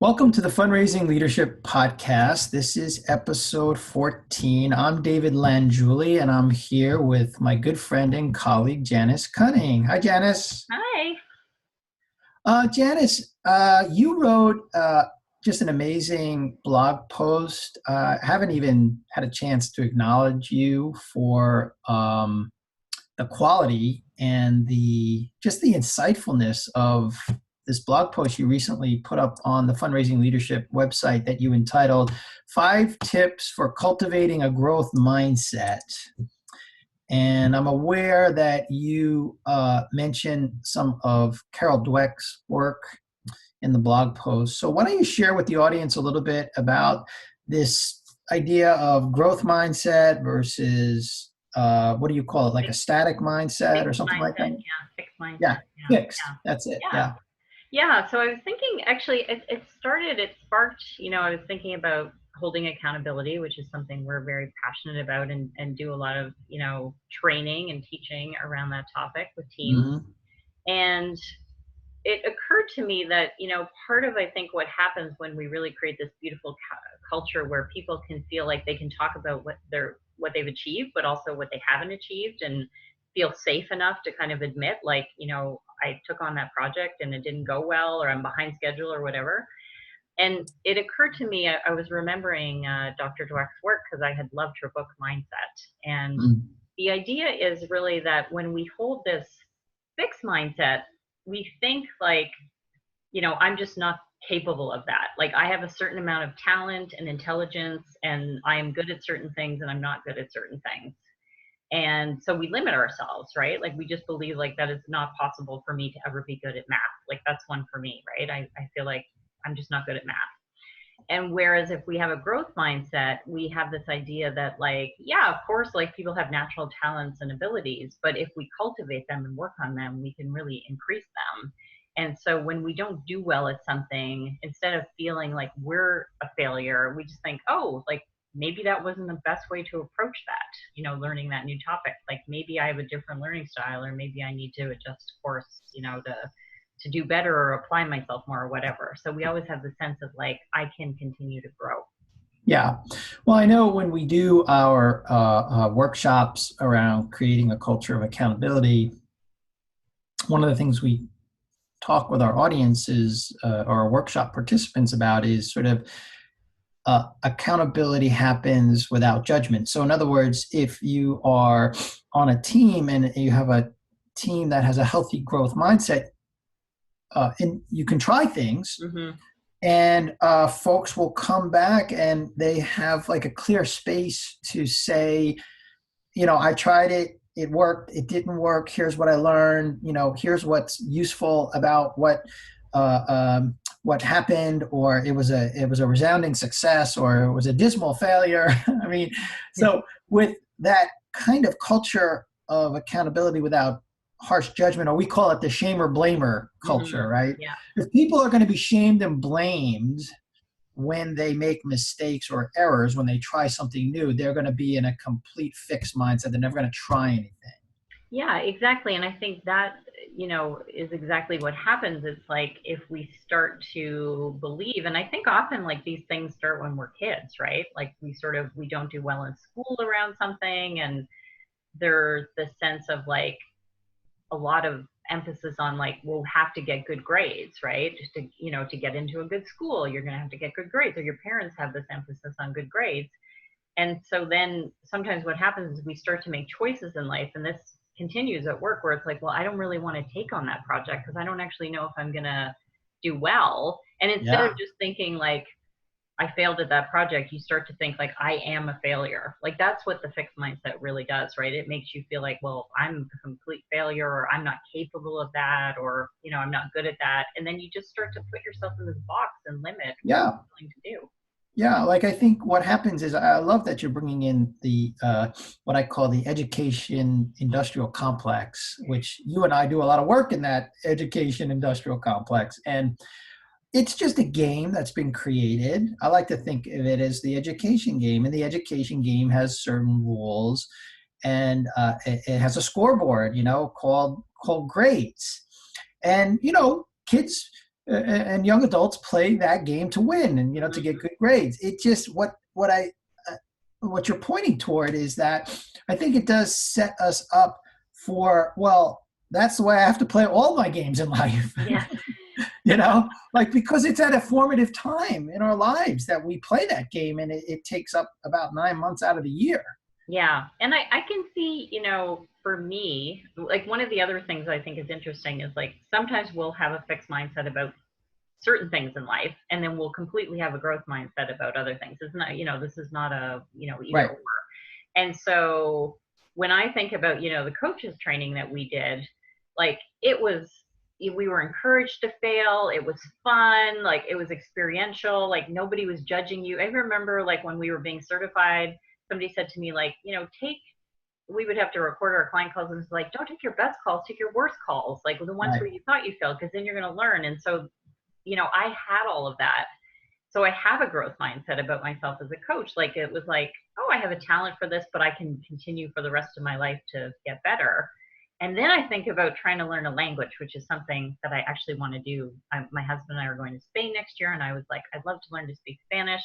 Welcome to the Fundraising Leadership Podcast. This is episode 14. I'm David Lanjuli, and I'm here with my good friend and colleague, Janice Cunning. Hi, Janice. Hi. Janice, you wrote just an amazing blog post. I haven't even had a chance to acknowledge you for the quality and the insightfulness of this blog post you recently put up on the Fundraising Leadership website that you entitled 5 Tips for Cultivating a Growth Mindset. And I'm aware that you mentioned some of Carol Dweck's work in the blog post. So why don't you share with the audience a little bit about this idea of growth mindset versus what do you call it, like a static mindset or something like that? Yeah, fixed mindset. Yeah, fixed. That's it. Yeah. Yeah. So I was thinking, actually, it sparked, I was thinking about holding accountability, which is something we're very passionate about and do a lot of, training and teaching around that topic with teams. Mm-hmm. And it occurred to me that, part of, I think, what happens when we really create this beautiful culture where people can feel like they can talk about what they've achieved, but also what they haven't achieved, and feel safe enough to kind of admit, like, I took on that project and it didn't go well, or I'm behind schedule or whatever. And it occurred to me, I was remembering Dr. Dweck's work because I had loved her book, Mindset. And the idea is really that when we hold this fixed mindset, we think like, I'm just not capable of that. Like, I have a certain amount of talent and intelligence, and I am good at certain things and I'm not good at certain things. And so we limit ourselves, right? Like, we just believe like that it's not possible for me to ever be good at math. Like, that's one for me, right? I feel like I'm just not good at math. And whereas if we have a growth mindset, we have this idea that, like, yeah, of course, like, people have natural talents and abilities, but if we cultivate them and work on them, we can really increase them. And so when we don't do well at something, instead of feeling like we're a failure, we just think, oh, like, maybe that wasn't the best way to approach that, learning that new topic. Like, maybe I have a different learning style, or maybe I need to adjust course, to do better or apply myself more or whatever. So we always have the sense of like, I can continue to grow. Yeah. Well, I know when we do our workshops around creating a culture of accountability, one of the things we talk with our audiences or our workshop participants about is sort of accountability happens without judgment. So in other words, if you are on a team and you have a team that has a healthy growth mindset, and you can try things, and folks will come back and they have like a clear space to say, I tried it, it worked, it didn't work, here's what I learned, here's what's useful about what happened, or it was a resounding success, or it was a dismal failure. I mean, so with that kind of culture of accountability without harsh judgment, or we call it the shamer blamer culture, right? Yeah. If people are going to be shamed and blamed when they make mistakes or errors, when they try something new, they're going to be in a complete fixed mindset. They're never going to try anything. Yeah, exactly. And I think that, is exactly what happens. It's like, if we start to believe, and I think often like these things start when we're kids, right? Like, we don't do well in school around something, and there's this sense of like a lot of emphasis on like, we'll have to get good grades, right? Just to get into a good school, you're going to have to get good grades, or your parents have this emphasis on good grades. And so then sometimes what happens is we start to make choices in life, and this continues at work, where it's like, well, I don't really want to take on that project because I don't actually know if I'm going to do well. And instead of just thinking like, I failed at that project, you start to think like, I am a failure. Like, that's what the fixed mindset really does, right? It makes you feel like, well, I'm a complete failure, or I'm not capable of that, or, I'm not good at that. And then you just start to put yourself in this box and limit what you're willing to do. Yeah, like I think what happens is, I love that you're bringing in the what I call the education industrial complex, which you and I do a lot of work in that education industrial complex. And it's just a game that's been created. I like to think of it as the education game, and the education game has certain rules, and it has a scoreboard, called grades. And kids and young adults play that game to win and, to get good grades. It just, what you're pointing toward is that I think it does set us up for, well, that's the way I have to play all my games in life. Yeah. Like, because it's at a formative time in our lives that we play that game, and it takes up about 9 months out of the year. Yeah. And I can see, for me, like one of the other things I think is interesting is like sometimes we'll have a fixed mindset about certain things in life, and then we'll completely have a growth mindset about other things. It's not, this is not a, either Right. or. And so when I think about, the coaches training that we did, like we were encouraged to fail. It was fun. Like it was experiential. Like nobody was judging you. I remember like when we were being certified, somebody said to me, like, we would have to record our client calls, and it's like, don't take your best calls, take your worst calls. Like the ones Right. where you thought you failed, because then you're going to learn. And so, I had all of that. So I have a growth mindset about myself as a coach. Like it was like, oh, I have a talent for this, but I can continue for the rest of my life to get better. And then I think about trying to learn a language, which is something that I actually want to do. My husband and I are going to Spain next year, and I was like, I'd love to learn to speak Spanish.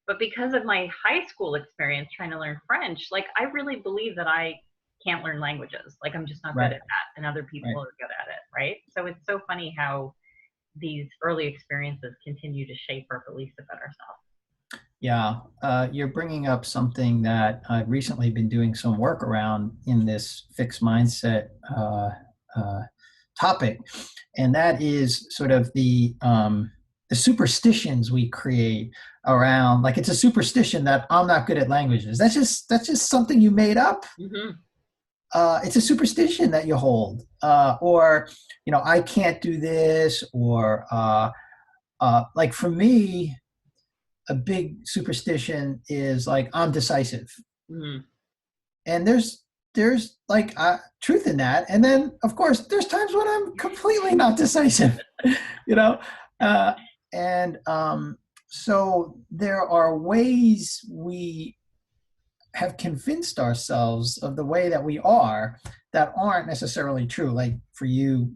But because of my high school experience trying to learn French, like I really believe that I can't learn languages. Like I'm just not Right. good at that, and other people Right. are good at it, right? So it's so funny how these early experiences continue to shape our beliefs about ourselves. Yeah, you're bringing up something that I've recently been doing some work around in this fixed mindset uh, topic, and that is sort of the superstitions we create around. Like, it's a superstition that I'm not good at languages. That's just something you made up. Mm-hmm. It's a superstition that you hold, or I can't do this, or like for me, a big superstition is like I'm decisive, Mm-hmm. and there's like truth in that. And then of course there's times when I'm completely not decisive, you know, uh, and so there are ways we have convinced ourselves of the way that we are that aren't necessarily true. Like for you,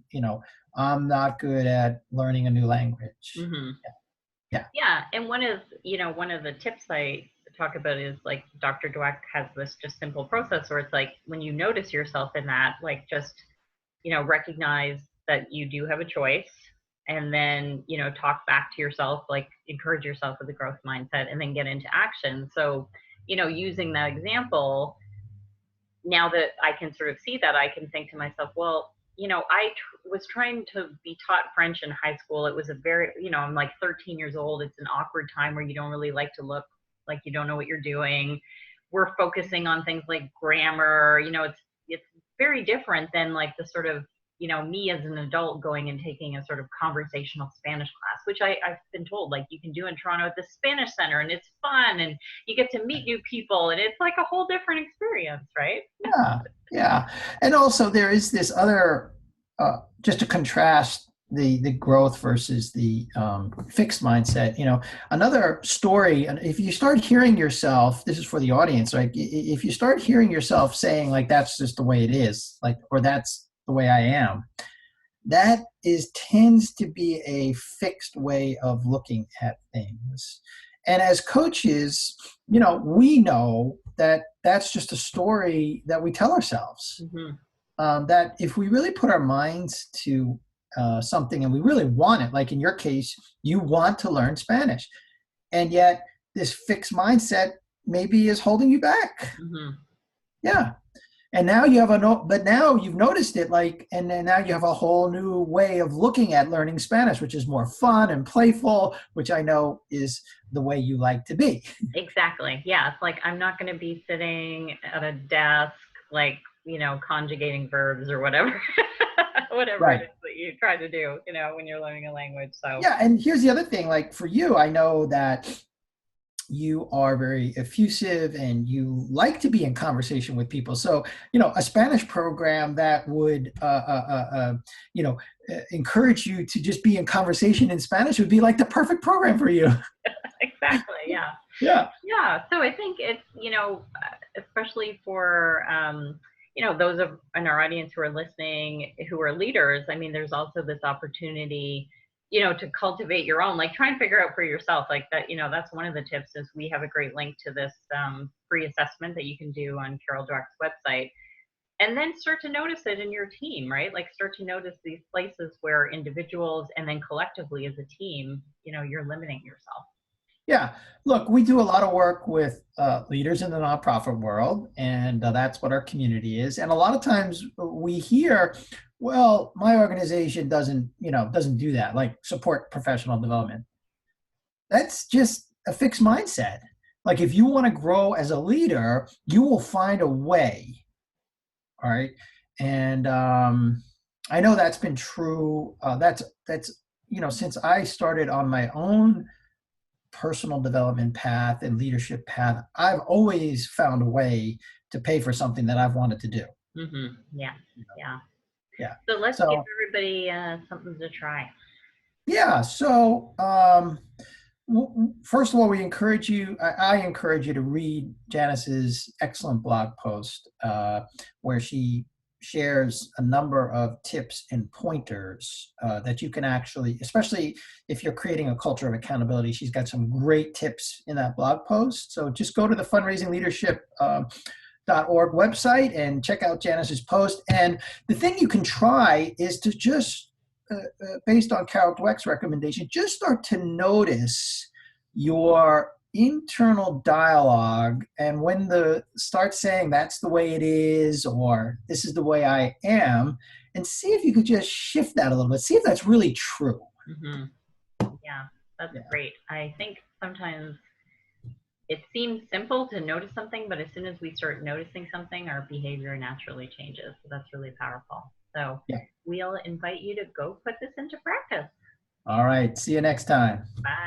I'm not good at learning a new language. Mm-hmm. Yeah. Yeah, and one of the tips I talk about is like Dr. Dweck has this just simple process where it's like when you notice yourself in that, like just recognize that you do have a choice, and then talk back to yourself, like encourage yourself with a growth mindset, and then get into action. So using that example, now that I can sort of see that, I can think to myself, well, was trying to be taught French in high school. It was a very, I'm like 13 years old. It's an awkward time where you don't really like to look like you don't know what you're doing. We're focusing on things like grammar. It's very different than like the sort of, me as an adult going and taking a sort of conversational Spanish class, which I've been told like you can do in Toronto at the Spanish Center, and it's fun and you get to meet new people, and it's like a whole different experience, right? Yeah, yeah. And also there is this other, just to contrast the growth versus the fixed mindset. Another story. And if you start hearing yourself, this is for the audience, right? If you start hearing yourself saying like that's just the way it is, like, or that's the way I am, that tends to be a fixed way of looking at things. And as coaches, we know that that's just a story that we tell ourselves. Mm-hmm. That if we really put our minds to something and we really want it, like in your case, you want to learn Spanish, and yet this fixed mindset maybe is holding you back. Mm-hmm. Yeah. And now you have but now you've noticed it, like, and then now you have a whole new way of looking at learning Spanish, which is more fun and playful, which I know is the way you like to be. Exactly. Yeah. It's like I'm not going to be sitting at a desk, like, conjugating verbs or whatever, whatever it Right. is that you try to do, when you're learning a language. So, Yeah. And here's the other thing, like for you, I know that you are very effusive and you like to be in conversation with people. So, a Spanish program that would, encourage you to just be in conversation in Spanish would be like the perfect program for you. exactly. Yeah. Yeah. Yeah. So I think it's, especially for, those in our audience who are listening, who are leaders. I mean, there's also this opportunity to cultivate your own, like try and figure out for yourself, like that, that's one of the tips is we have a great link to this free assessment that you can do on Carol Dweck's website. And then start to notice it in your team, right? Like start to notice these places where individuals and then collectively as a team, you're limiting yourself. Yeah, look, we do a lot of work with leaders in the nonprofit world, and that's what our community is. And a lot of times we hear, "Well, my organization doesn't do that, like support professional development." That's just a fixed mindset. Like if you want to grow as a leader, you will find a way. All right, and I know that's been true. That's since I started on my own personal development path and leadership path, I've always found a way to pay for something that I've wanted to do. Yeah, yeah. Yeah. So let's give So everybody something to try. yeah. So first of all, we encourage you. I encourage you to read Janice's excellent blog post where she shares a number of tips and pointers that you can actually, especially if you're creating a culture of accountability. She's got some great tips in that blog post. So just go to the fundraisingleadership.org website and check out Janice's post. And the thing you can try is to just based on Carol Dweck's recommendation, just start to notice your internal dialogue. And when start saying that's the way it is, or this is the way I am, and see if you could just shift that a little bit. See if that's really true. Mm-hmm. Yeah, that's Yeah. great. I think sometimes it seems simple to notice something, but as soon as we start noticing something, our behavior naturally changes. So that's really powerful. So Yeah. we'll invite you to go put this into practice. All right. See you next time. Bye.